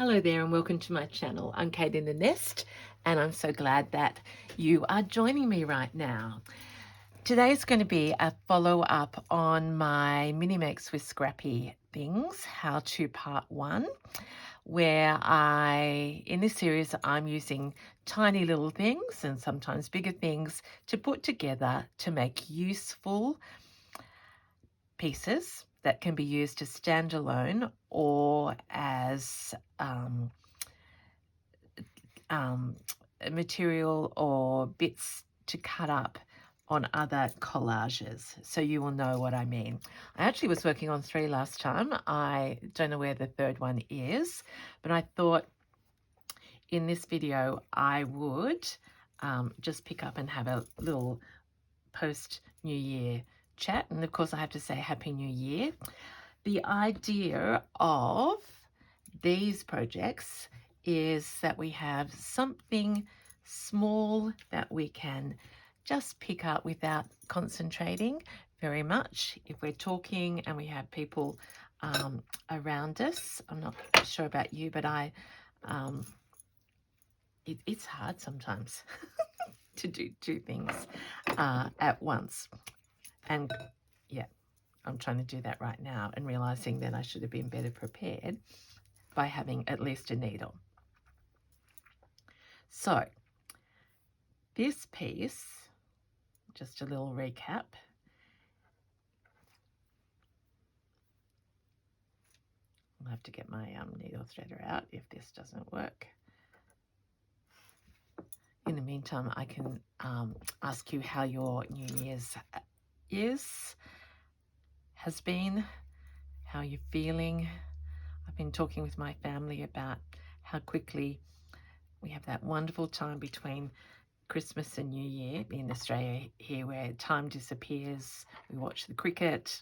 Hello there and welcome to my channel. I'm Kate in the Nest and I'm so glad that you are joining me right now. Today is going to be a follow-up on my mini makes with Scrappy things, how to part 1, where in this series I'm using tiny little things and sometimes bigger things to put together to make useful pieces that can be used as standalone or as material or bits to cut up on other collages, so you will know what I mean. I actually was working on 3 last time. I don't know where the third one is, but I thought in this video I would just pick up and have a little post-New Year chat, and of course I have to say Happy New Year. The idea of these projects is that we have something small that we can just pick up without concentrating very much. If we're talking and we have people around us, I'm not sure about you, but it's hard sometimes to do two things at once. And yeah, I'm trying to do that right now and realizing that I should have been better prepared by having at least a needle. So this piece, just a little recap. I'll have to get my needle threader out if this doesn't work. In the meantime, I can ask you how your New Year's has been, how you're feeling. I've been talking with my family about how quickly we have that wonderful time between Christmas and New Year in Australia here where time disappears. We watch the cricket.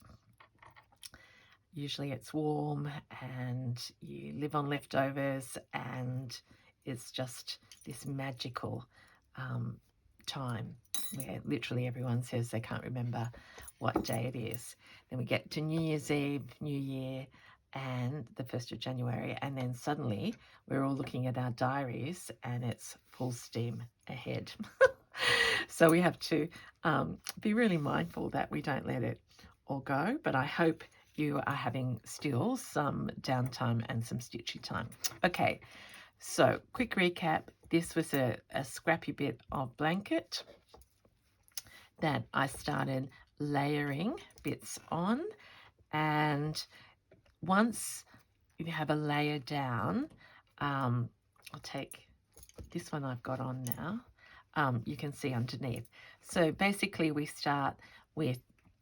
Usually it's warm and you live on leftovers, and it's just this magical time where literally everyone says they can't remember what day it is. Then we get to New Year's Eve, New Year, and the 1st of January, and then suddenly we're all looking at our diaries and it's full steam ahead. So we have to be really mindful that we don't let it all go, but I hope you are having still some downtime and some stitchy time. Okay, so quick recap. This was a scrappy bit of blanket that I started layering bits on, and once you have a layer down, I'll take this one I've got on now. You can see underneath. So basically we start with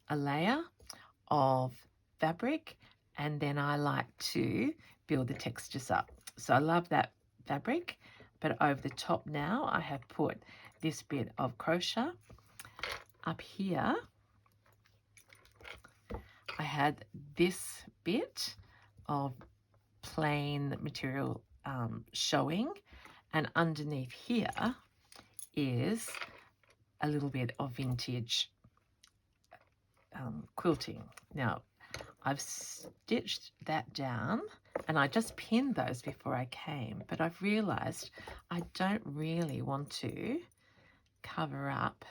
a layer of fabric, and then I like to build the textures up. So I love that fabric, but over the top now I have put this bit of crochet. Up here I had this bit of plain material showing, and underneath here is a little bit of vintage quilting. Now I've stitched that down and I just pinned those before I came, but I've realized I don't really want to cover up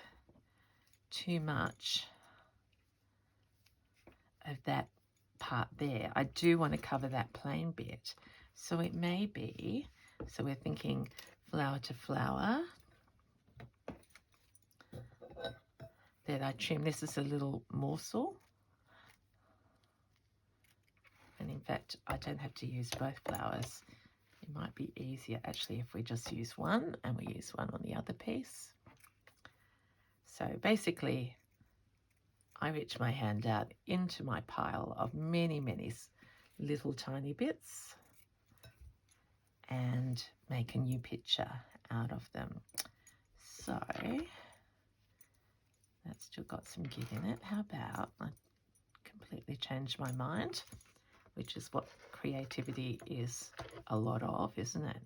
too much of that part there. I do want to cover that plain bit, so it may be, so we're thinking flower to flower, that I trim. This is a little morsel, and in fact I don't have to use both flowers. It might be easier actually if we just use one and we use one on the other piece. So basically I reach my hand out into my pile of many little tiny bits and make a new picture out of them. So that's still got some give in it. How about I completely change my mind, which is what creativity is a lot of, isn't it?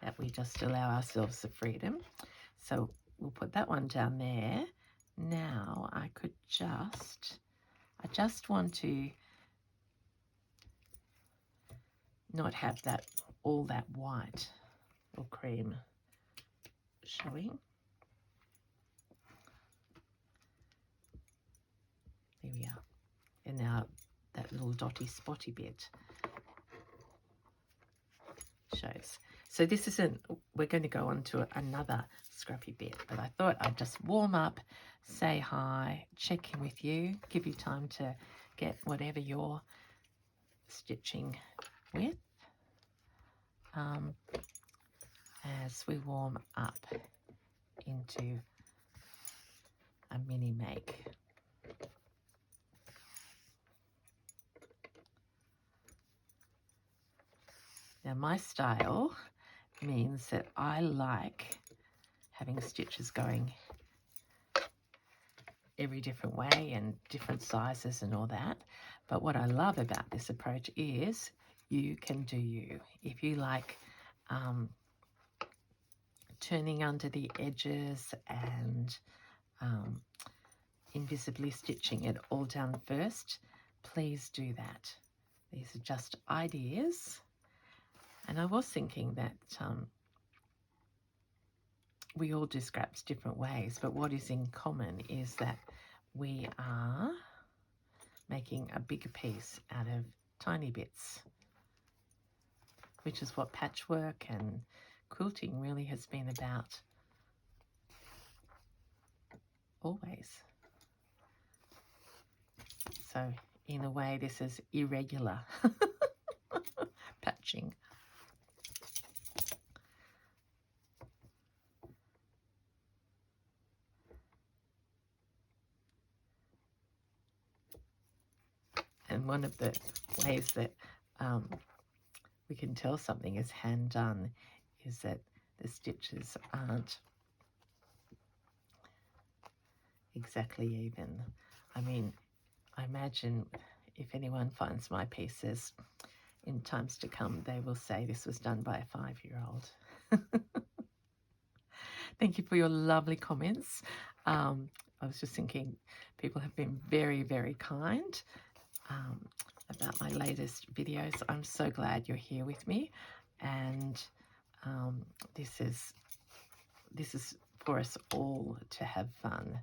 That we just allow ourselves the freedom. So we'll put that one down there. Now I just want to not have that all that white or cream showing. There we are. And now that little dotty spotty bit shows. So this isn't, we're going to go on to another scrappy bit, but I thought I'd just warm up, say hi, check in with you, give you time to get whatever you're stitching with as we warm up into a mini make. Now my style means that I like having stitches going every different way and different sizes and all that. But what I love about this approach is you can do you. If you like turning under the edges and invisibly stitching it all down first, please do that. These are just ideas. And I was thinking that we all do scraps different ways, but what is in common is that we are making a bigger piece out of tiny bits, which is what patchwork and quilting really has been about always. So in a way, this is irregular patching. And one of the ways that we can tell something is hand done is that the stitches aren't exactly even. I mean, I imagine if anyone finds my pieces in times to come, they will say this was done by a 5-year-old. Thank you for your lovely comments. I was just thinking people have been very, very kind about my latest videos. I'm so glad you're here with me, and this is for us all to have fun.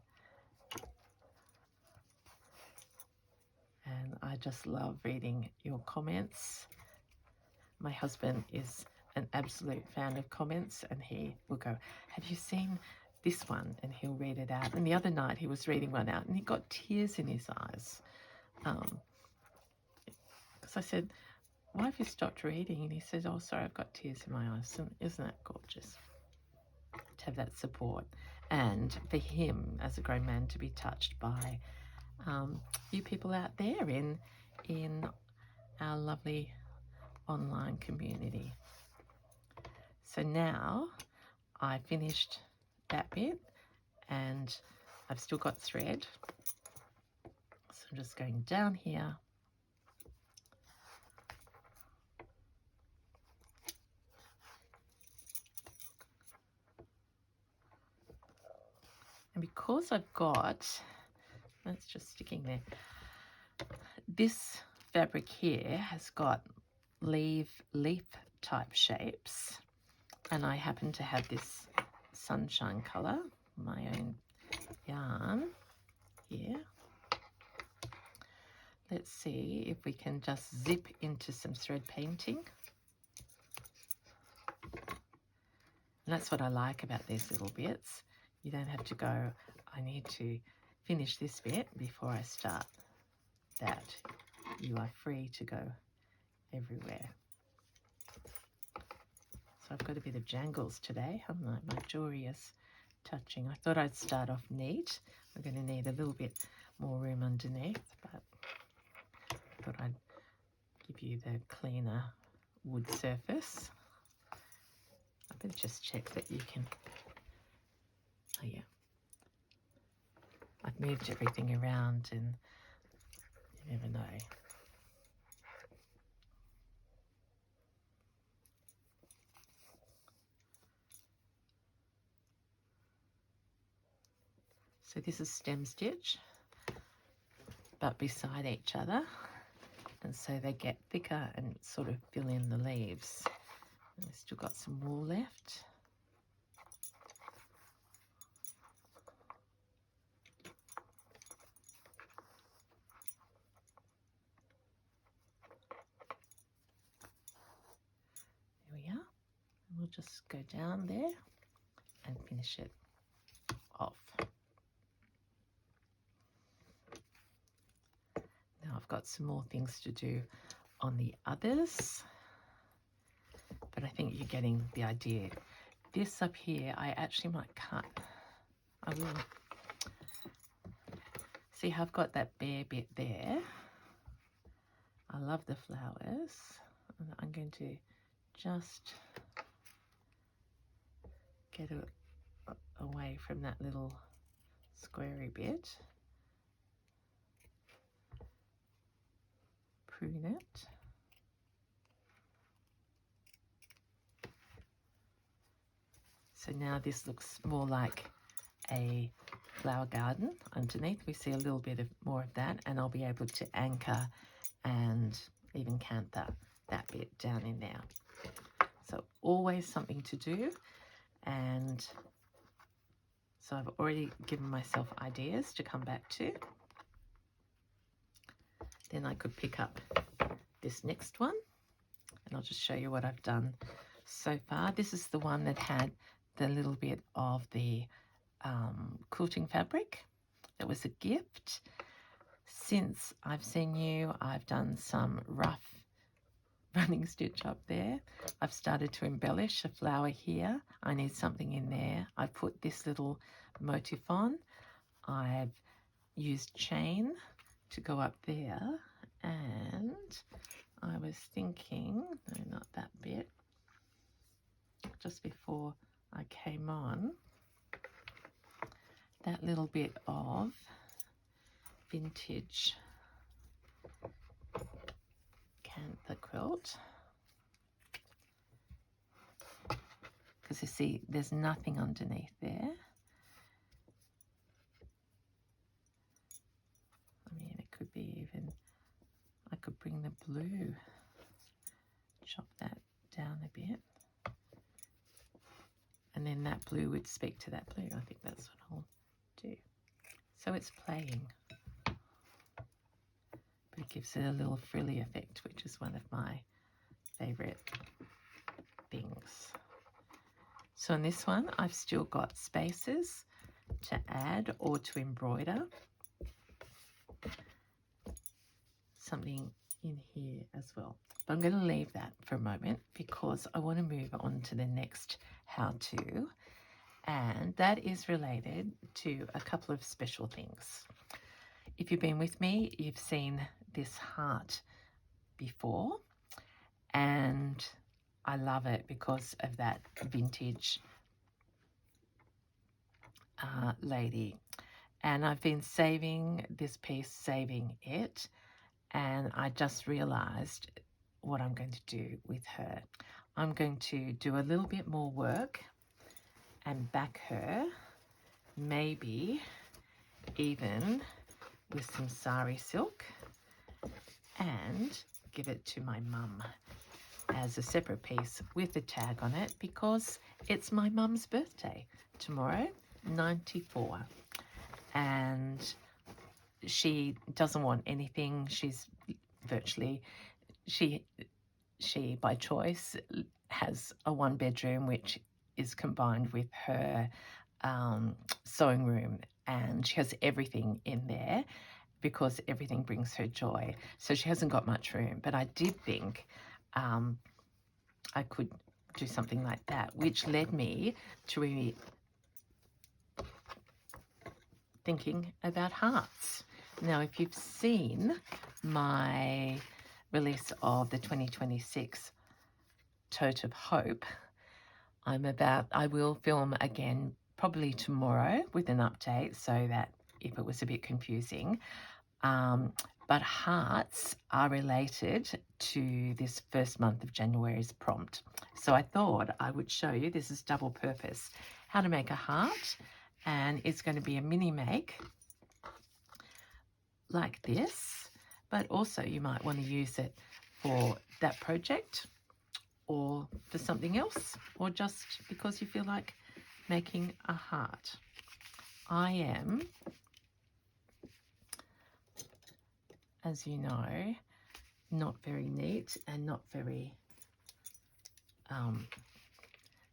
And I just love reading your comments. My husband is an absolute fan of comments, and he will go, have you seen this one? And he'll read it out. And the other night he was reading one out and he got tears in his eyes. Because I said, why have you stopped reading? And he said, oh, sorry, I've got tears in my eyes. And isn't that gorgeous to have that support? And for him, as a grown man, to be touched by you people out there in our lovely online community. So now I finished that bit and I've still got thread. So I'm just going down here. And because I've got, that's just sticking there, this fabric here has got leaf type shapes, and I happen to have this sunshine color, my own yarn here. Let's see if we can just zip into some thread painting. And that's what I like about these little bits. You don't have to go, I need to finish this bit before I start that. You are free to go everywhere. So I've got a bit of jangles today, haven't I? My jewelry is touching. I thought I'd start off neat. We're going to need a little bit more room underneath, but I thought I'd give you the cleaner wood surface. I better just check that you can, oh yeah. I've moved everything around and you never know. So this is stem stitch, but beside each other. And so they get thicker and sort of fill in the leaves. We've still got some wool left. There we are. And we'll just go down there and finish it off. Now I've got some more things to do on the others, but I think you're getting the idea. This up here, I actually might cut. I will. See how I've got that bare bit there? I love the flowers. And I'm going to just get away from that little squarey bit. Prune it. So now this looks more like a flower garden underneath. We see a little bit of more of that, and I'll be able to anchor and even canter that bit down in there. So always something to do, and so I've already given myself ideas to come back to. Then I could pick up this next one, and I'll just show you what I've done so far. This is the one that had the little bit of the quilting fabric. That was a gift. Since I've seen you, I've done some rough running stitch up there. I've started to embellish a flower here. I need something in there. I put this little motif on. I've used chain to go up there, and I was thinking, no, not that bit, just before I came on, that little bit of vintage canther quilt, because you see there's nothing underneath there. I mean, it could be even, I could bring the blue, chop that down a bit, and then that blue would speak to that blue. I think that's what I'll do. So it's playing, but it gives it a little frilly effect, which is one of my favorite things. So in this one, I've still got spaces to add or to embroider something in here as well. But I'm going to leave that for a moment because I want to move on to the next how-to, and that is related to a couple of special things. If you've been with me, you've seen this heart before, and I love it because of that vintage lady. And I've been saving this piece, saving it, and I just realized what I'm going to do with her. I'm going to do a little bit more work and back her, maybe even with some sari silk, and give it to my mum as a separate piece with a tag on it, because it's my mum's birthday tomorrow, 94, and she doesn't want anything. She's virtually, she by choice has a one bedroom which is combined with her sewing room, and she has everything in there because everything brings her joy. So she hasn't got much room, but I did think I could do something like that, which led me to really thinking about hearts. Now, if you've seen my release of the 2026 Tote of Hope, I will film again probably tomorrow with an update, so that if it was a bit confusing. But hearts are related to this first month of January's prompt. So I thought I would show you, this is double purpose, how to make a heart, and it's going to be a mini make like this, but also you might want to use it for that project, or for something else, or just because you feel like making a heart. I am, as you know, not very neat and not very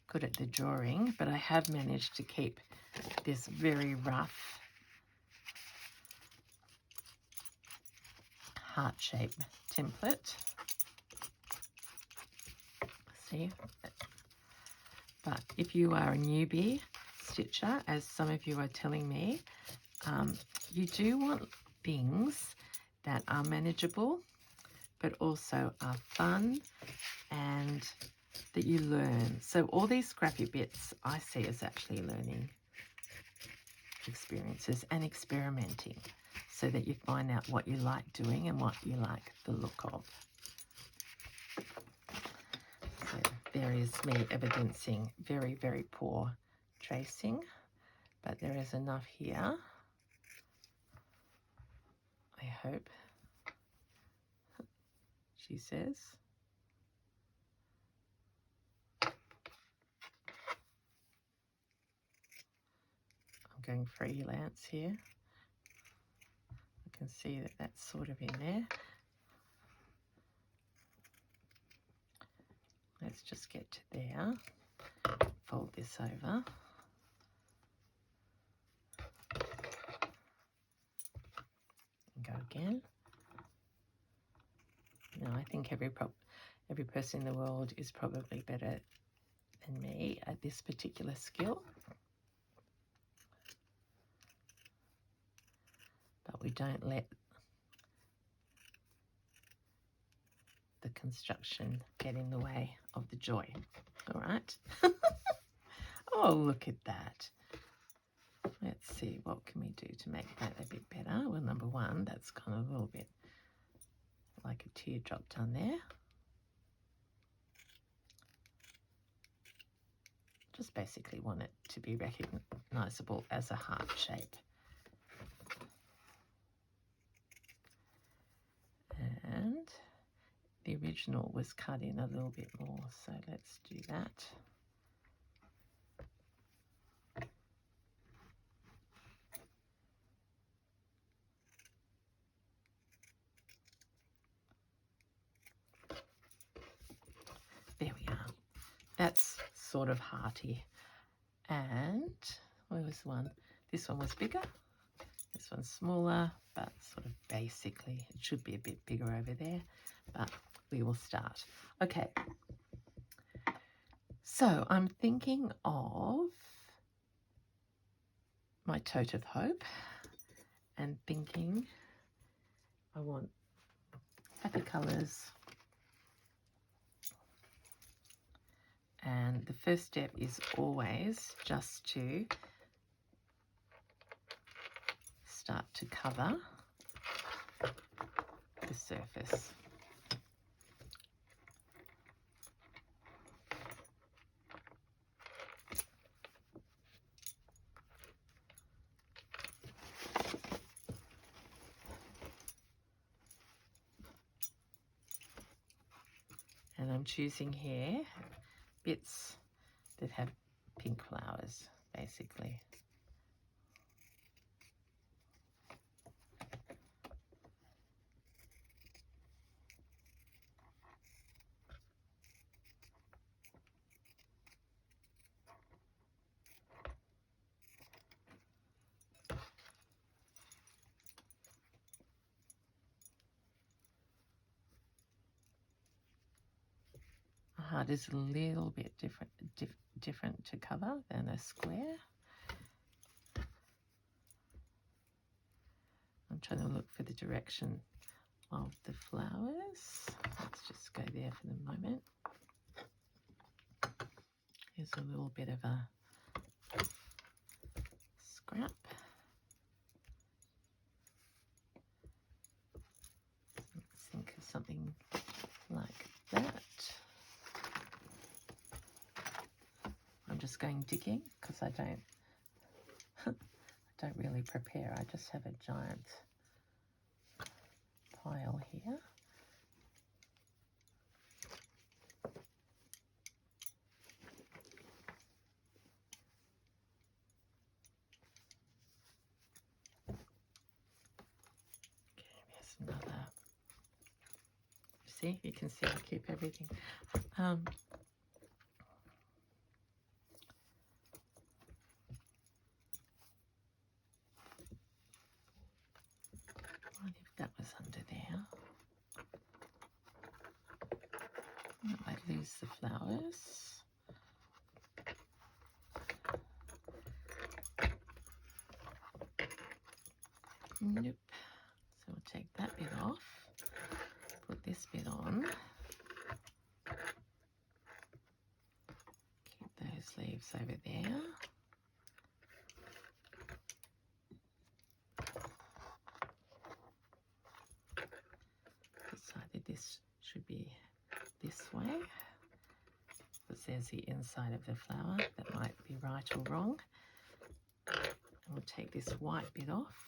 good at the drawing, but I have managed to keep this very rough heart-shape template. See? But if you are a newbie stitcher, as some of you are telling me, you do want things that are manageable, but also are fun and that you learn. So all these scrappy bits I see as actually learning experiences and experimenting, so that you find out what you like doing and what you like the look of. So there is me evidencing very, very poor tracing, but there is enough here, I hope, she says. I'm going freelance here. I can see that that's sort of in there. Let's just get to there. Fold this over. And go again. Now I think every person in the world is probably better than me at this particular skill. But we don't let the construction get in the way of the joy. All right. Oh, look at that. Let's see, what can we do to make that a bit better? Well, number one, that's kind of a little bit like a teardrop done there. Just basically want it to be recognizable as a heart shape. And the original was cut in a little bit more, so let's do that. There we are. That's sort of hearty. And where was the one? This one was bigger. This one's smaller, but sort of basically it should be a bit bigger over there, but we will start. Okay. So I'm thinking of my tote of hope and thinking I want happy colours. And the first step is always just to start to cover the surface. And I'm choosing here bits that have pink flowers, basically. A heart is a little bit different to cover than a square. I'm trying to look for the direction of the flowers. Let's just go there for the moment. Here's a little bit of a scrap. Let's think of something like that. I'm just going digging because I don't really prepare. I just have a giant pile here. See, you can see I keep everything. What if that was under there? I lose the flowers. Nope. So we'll take that bit off, put this bit on, keep those leaves over there. Decided this should be this way, because there's the inside of the flower. That might be right or wrong. And we'll take this white bit off.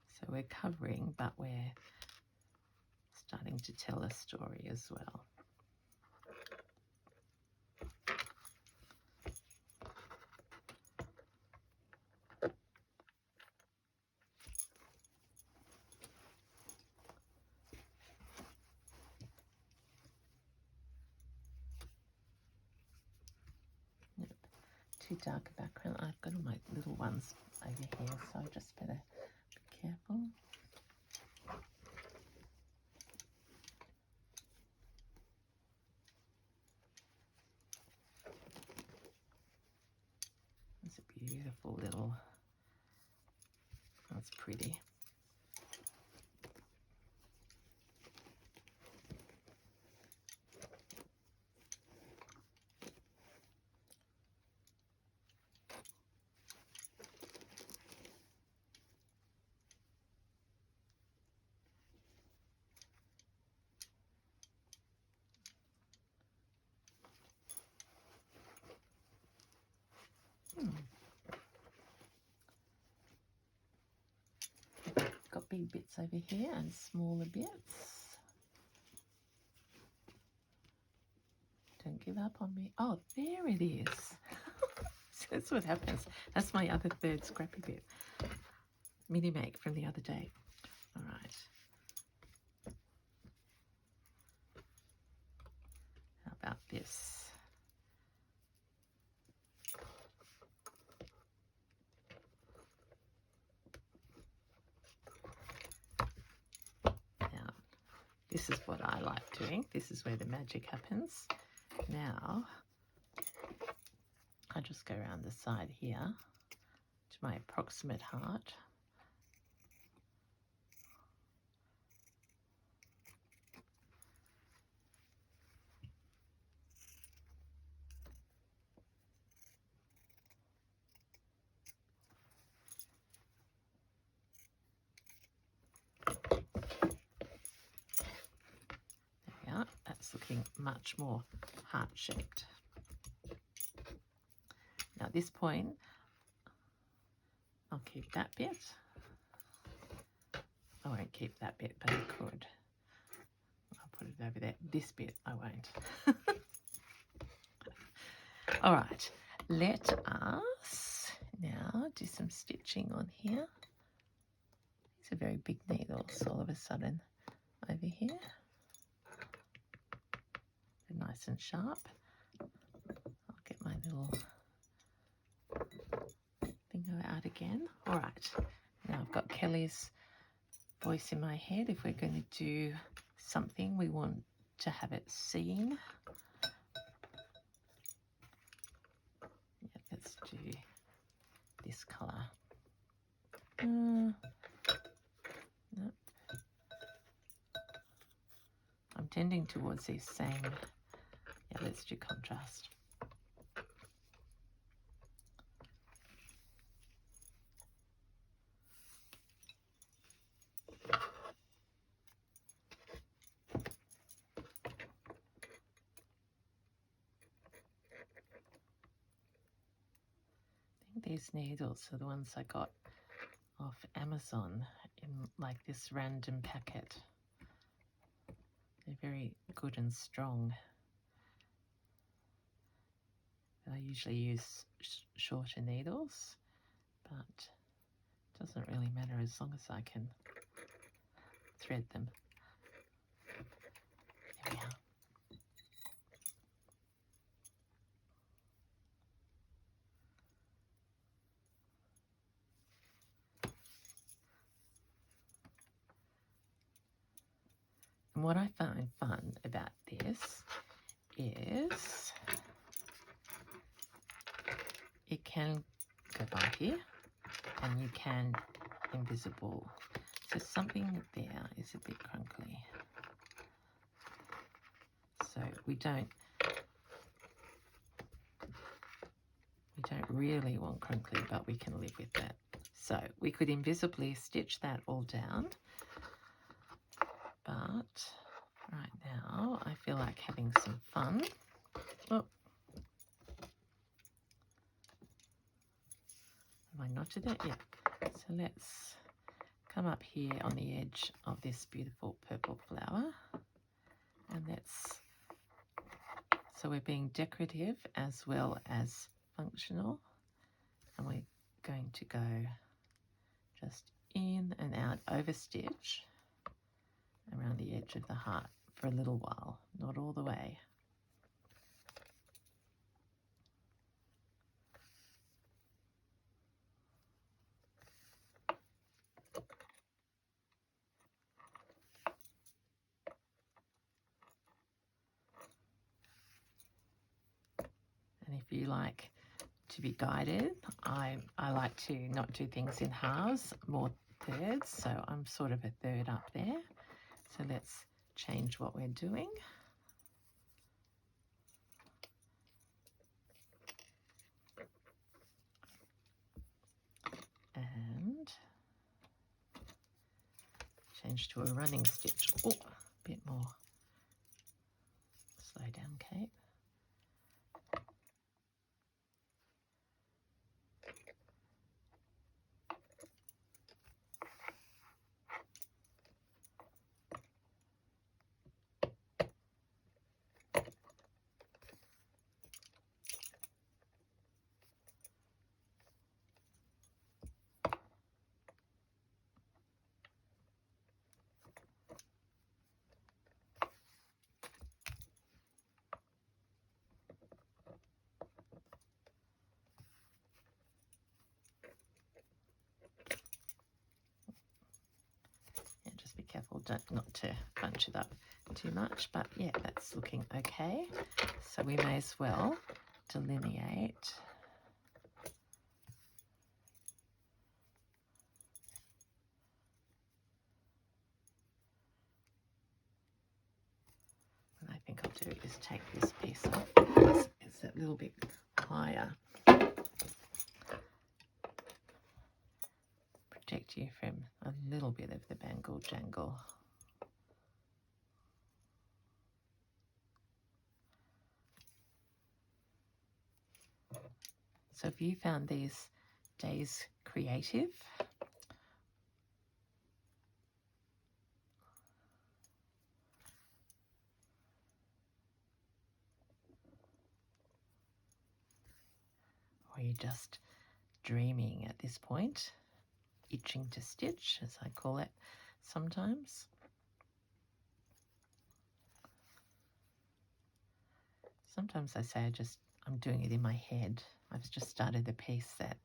So we're covering, but we're starting to tell a story as well. Too dark a background. I've got all my little ones over here, so I just better be careful. It's a beautiful little, that's pretty. Got big bits over here and smaller bits. Don't give up on me. Oh, there it is. So that's what happens. That's my other third scrappy bit. Mini make from the other day. All right. How about this? This is what I like doing. This is where the magic happens. Now, I just go around the side here to my approximate heart. That's looking much more heart-shaped. Now at this point, I'll keep that bit. I won't keep that bit, but I could. I'll put it over there. This bit I won't. All right, let us now do some stitching on here. These are very big needles all of a sudden over here. They're nice and sharp. I'll get my little thingo out again. All right, now I've got Kelly's voice in my head. If we're going to do something, we want to have it seen. Yeah, let's do this colour. Nope. I'm tending towards these same. Yeah, let's do contrast. I think these needles are the ones I got off Amazon in like this random packet. They're very good and strong. I usually use shorter needles, but it doesn't really matter as long as I can thread them. There we are. And what I find fun about this is it can go by here and you can invisible. So something there is a bit crunkly. So we don't really want crunkly, but we can live with that. So we could invisibly stitch that all down, but right now I feel like having some fun. Oh, have I knotted it? Yeah. So let's come up here on the edge of this beautiful purple flower, and so we're being decorative as well as functional, and we're going to go just in and out over stitch around the edge of the heart for a little while, not all the way. And if you like to be guided, I like to not do things in halves, more thirds, so I'm sort of a third up there. So let's change what we're doing. And change to a running stitch. Oh, a bit more. Slow down, Kate. Just be careful not to bunch it up too much, but yeah, that's looking okay. So we may as well delineate. What I think I'll do is take this piece off because it's a little bit higher. Protect you from a little bit of the bangle jangle. So if you found these days creative, or you're just dreaming at this point, itching to stitch, as I call it sometimes. Sometimes I say I'm doing it in my head. I've just started a piece that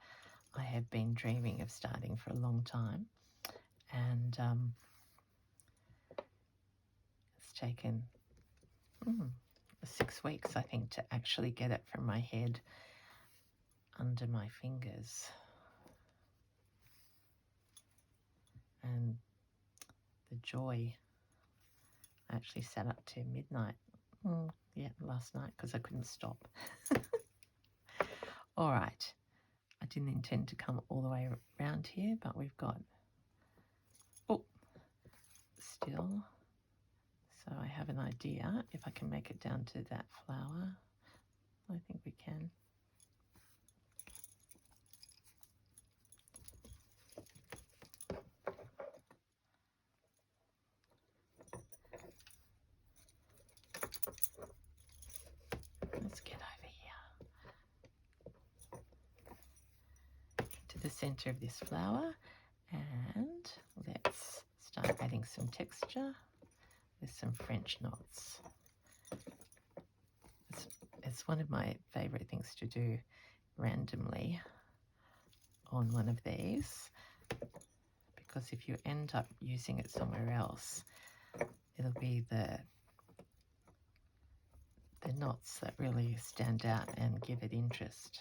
I have been dreaming of starting for a long time, and it's taken 6 weeks, I think, to actually get it from my head under my fingers. And the joy, I actually sat up to midnight, last night, because I couldn't stop. All right, I didn't intend to come all the way around here, but we've got, still. So I have an idea if I can make it down to that flower. I think we can. center of this flower, and let's start adding some texture with some French knots. It's one of my favorite things to do randomly on one of these, because if you end up using it somewhere else, it'll be the knots that really stand out and give it interest.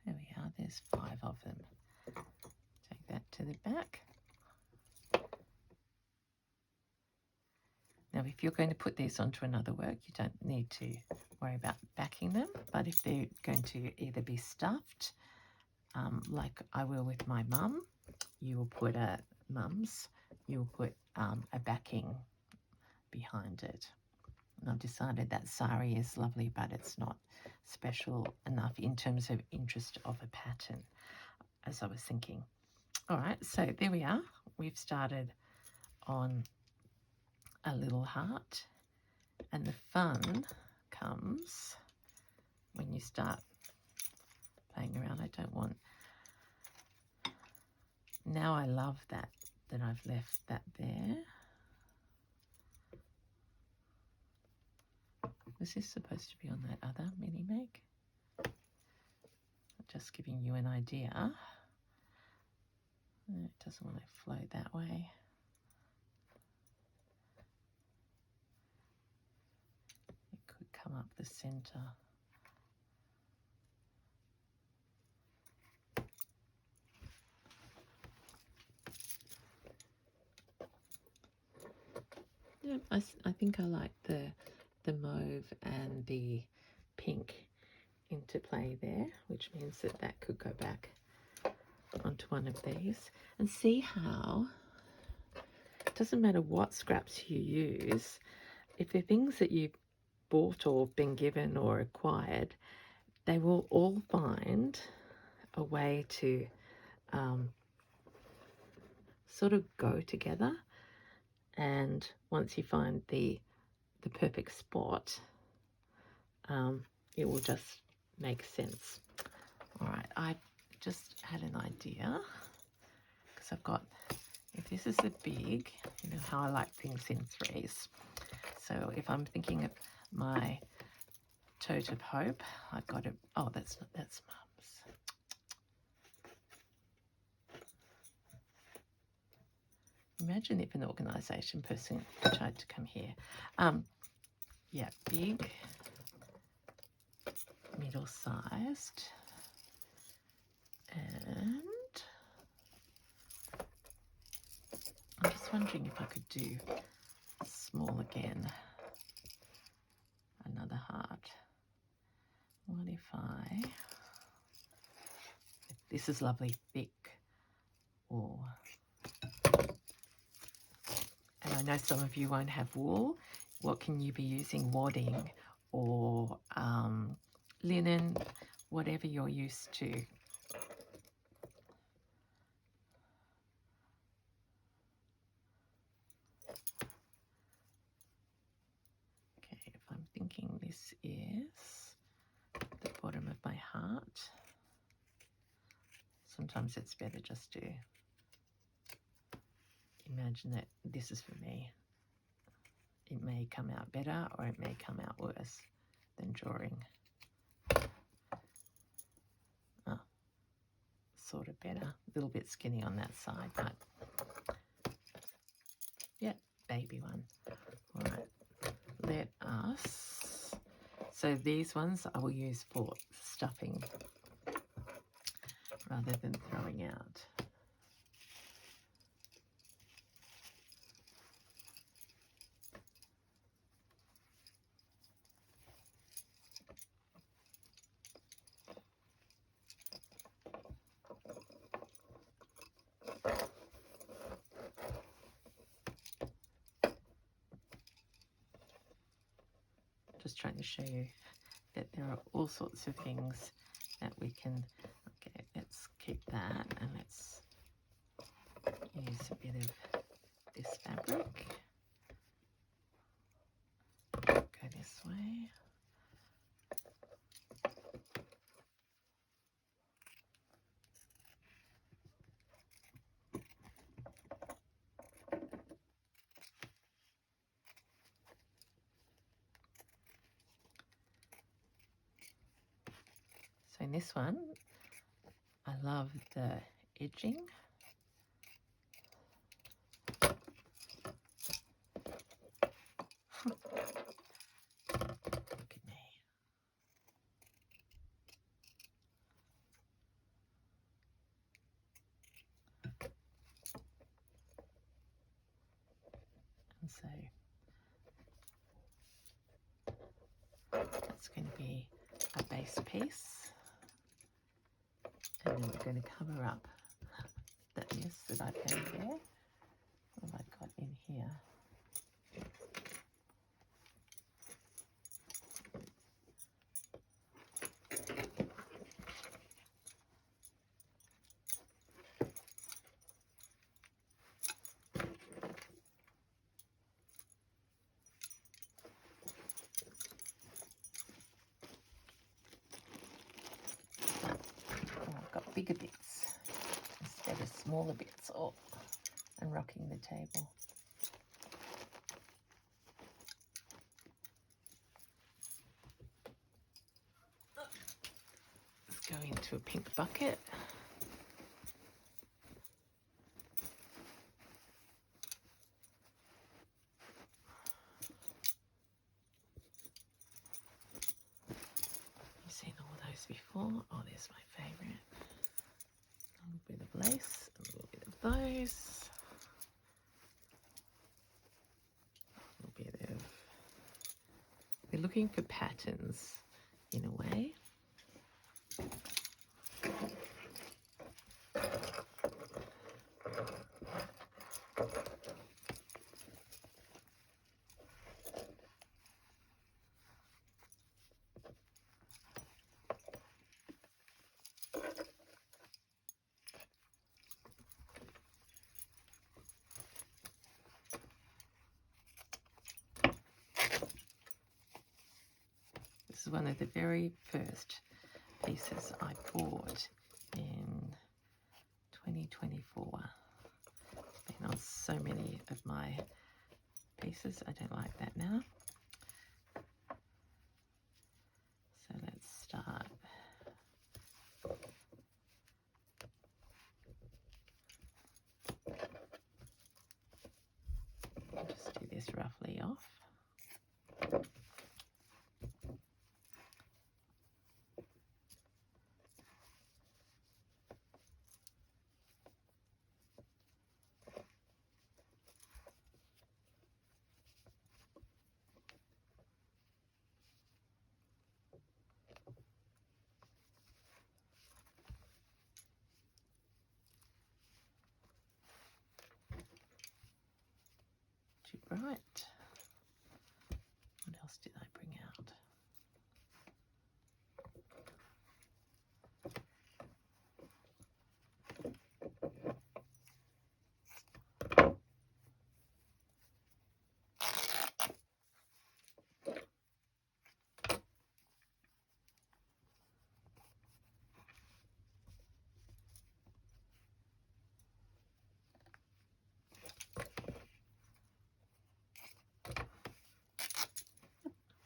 There we are, there's 5 of them. Take that to the back. Now, if you're going to put these onto another work, you don't need to worry about backing them, but if they're going to either be stuffed, like I will with my mum, you will put you'll put a backing behind it. And I've decided that sari is lovely, but it's not special enough in terms of interest of a pattern, as I was thinking. All right, so there we are. We've started on a little heart, and the fun comes when you start playing around. I don't want... Now I love that I've left that there. Was this supposed to be on that other mini make? Just giving you an idea. It doesn't want to flow that way. It could come up the center. Yeah, I think I like the mauve and the pink into play there, which means that could go back onto one of these. And see how it doesn't matter what scraps you use, if they're things that you've bought or been given or acquired, they will all find a way to sort of go together. And once you find the perfect spot, it will just make sense. All right, I just had an idea, because I've got, if this is a big, you know how I like things in threes. So if I'm thinking of my tote of hope, I've got to, oh, that's Mum's. Imagine if an organisation person tried to come here. Yeah, big, middle-sized, and I'm just wondering if I could do small again. Another heart. What if this is lovely thick wool. And I know some of you won't have wool. What can you be using? Wadding or linen, whatever you're used to. Okay, if I'm thinking this is the bottom of my heart, sometimes it's better just to imagine that this is for me. It may come out better or it may come out worse than drawing. Oh, sort of better. A little bit skinny on that side, but yeah, baby one. All right, let us... So these ones I will use for stuffing rather than throwing out. just trying to show you that there are all sorts of things that we can. Okay, let's keep that, and let's use a bit of this fabric. Go this way. So in this one, I love the edging. Look at me. And so that's going to be a base piece. And then we're going to cover up that mess that I've made there. What have I got in here? I've got bigger bits instead of smaller bits, and rocking the table. Let's go into a pink bucket. You've seen all those before. Oh, there's my favourite. A little bit of lace, a little bit of those. A little bit of... We're looking for patterns in a way. This is one of the very first pieces I bought in 2024. It's been on so many of my pieces. I don't like that now. So let's start. I'll just do this roughly off. Too bright. What else did I bring out?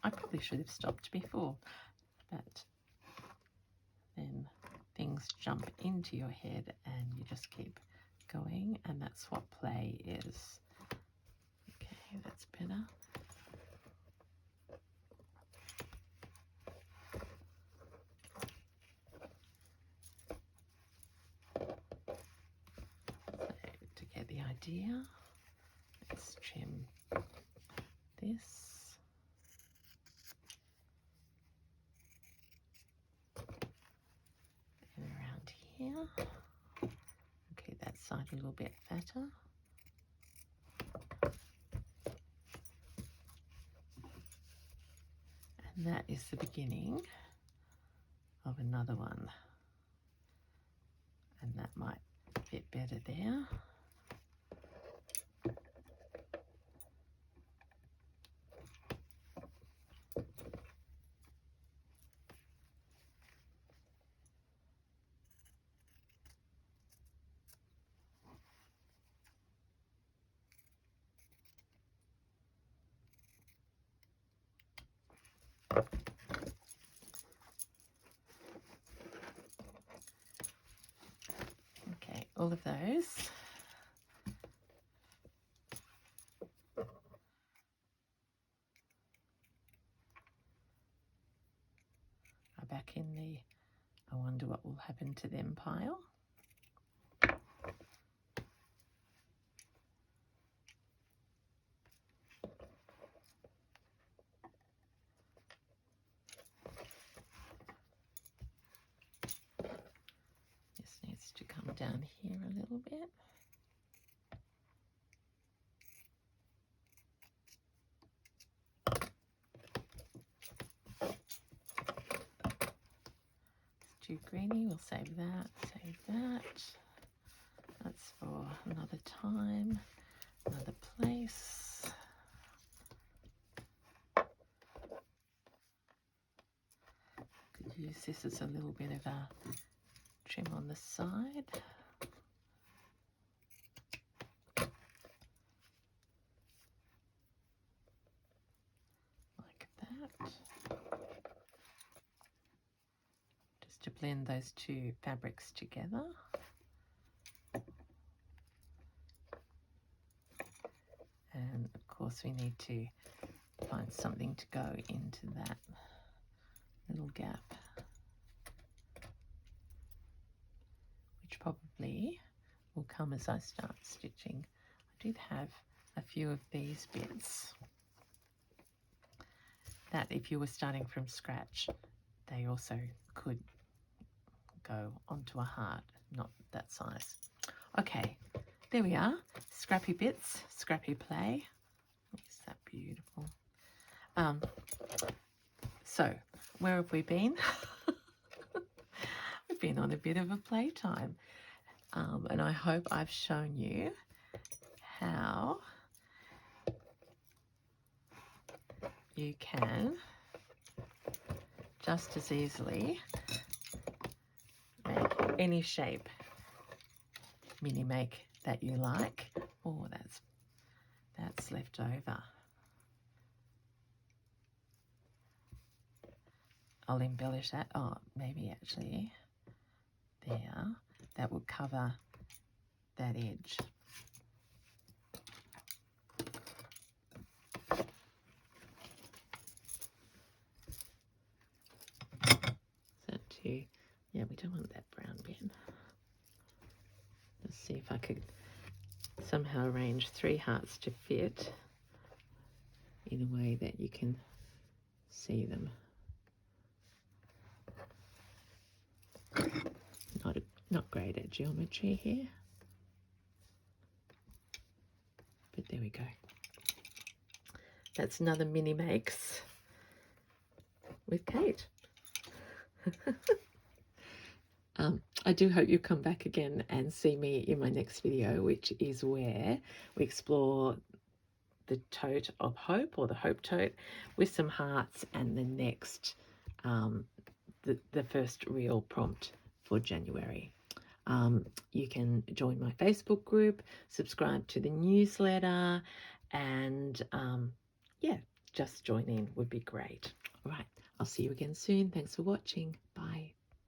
I probably should have stopped before, but then things jump into your head and you just keep going, and that's what play is. Okay, that's better. So to get the idea, let's trim this. Here. Okay, that side a little bit fatter. And that is the beginning of another one. And that might fit better there. Okay, all of those. Are back in the I wonder what will happen to them pile. This needs to come down here a little bit. It's too greeny, we'll save that, save that. That's for another time, another place. Could use this as a little bit of a trim on the side. Like that. Just to blend those two fabrics together. And of course we need to find something to go into that little gap, which probably will come as I start stitching. I did have a few of these bits that if you were starting from scratch, they also could go onto a heart, not that size. Okay, there we are. Scrappy bits, scrappy play. Is that beautiful? So, where have we been? We've been on a bit of a playtime. And I hope I've shown you how you can just as easily make any shape mini make that you like. Oh, that's left over. I'll embellish that. Oh, maybe actually there. That will cover that edge. That too. Yeah, we don't want that brown bit. Let's see if I could somehow arrange 3 hearts to fit in a way that you can see them. Not great at geometry here, but there we go. That's another mini makes with Kate. I do hope you come back again and see me in my next video, which is where we explore the tote of hope, or the hope tote, with some hearts, and the next, the first real prompt for January. You can join my Facebook group, subscribe to the newsletter, and yeah, just join in would be great. All right, I'll see you again soon. Thanks for watching. Bye.